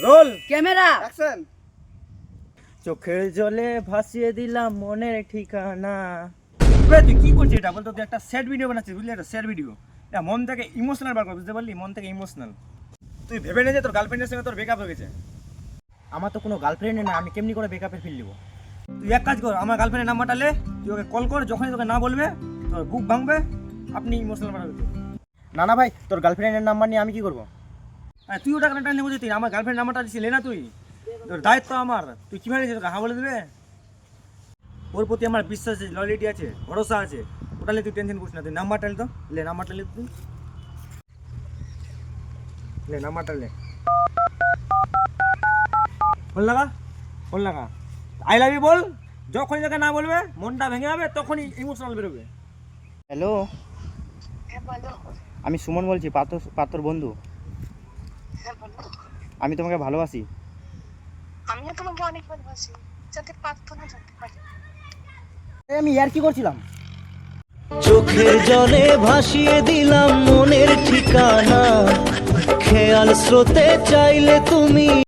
Roll camera action. চোখের জলে ভাসিয়ে দিলাম মনের ঠিকানা। তুই কি করছিস এটা বলতো? তুই একটা স্যাড ভিডিও বানাচ্ছিস, বুঝলি? একটা স্যাড ভিডিও, এটা মন থেকে ইমোশনাল বার কর, বুঝতে পারলি? মন থেকে ইমোশনাল। তুই ভেবে নে যে তোর গার্লফ্রেন্ডের সঙ্গে তোর ব্রেকআপ হয়ে গেছে। আমার তো কোনো গার্লফ্রেন্ড না, আমি কেমনি করে ব্রেকআপের ফিল নিব? তুই এক কাজ কর, আমার গার্লফ্রেন্ডের নাম্বারটা লে, তুই ওকে কল কর, যখনই তোকে না বলবে তোর বুক ভাঙবে, আপনি ইমোশনাল বানাবে। না না ভাই, তোর গার্লফ্রেন্ডের নাম্বার নিয়ে আমি কি করবো? তুই ওটা কেন টানলে বুঝলি? আমার গার্লফ্রেন্ড নাম্বারটা দিচ্ছি, লে না তুই, তোর দায়িত্ব আমার। তুই কীভাবে নিয়েছিস? তোকে হ্যাঁ বলে দেবে? ওর প্রতি আমার বিশ্বাস আছে, লয়ালিটি আছে, ভরসা আছে। ওটা নিয়ে তুই টেনশন করিস না। তুই নাম্বারটা লে তো, লে নাম্বারটা লে, তুই লে নাম্বারটা লে, ফোন লাগা, ফোন লাগা, আই লাভ ইউ বল। যখনই তোকে না বলবে মনটা ভেঙে যাবে, তখনই ইমোশনাল বেরোবে। হ্যালো, হ্যাঁ বলো। আমি সুমন বলছি, পাত্রর বন্ধু। হ্যাঁ বলো। আমি তোমাকে ভালোবাসি। আমিও তোমাকে অনেক ভালোবাসি, যাতে পারতো না জানতে পারি। আমি আর কি করছিলাম? চোখের জলে ভাসিয়ে দিলাম মনের ঠিকানা, খেয়াল স্রোতে চাইলে তুমি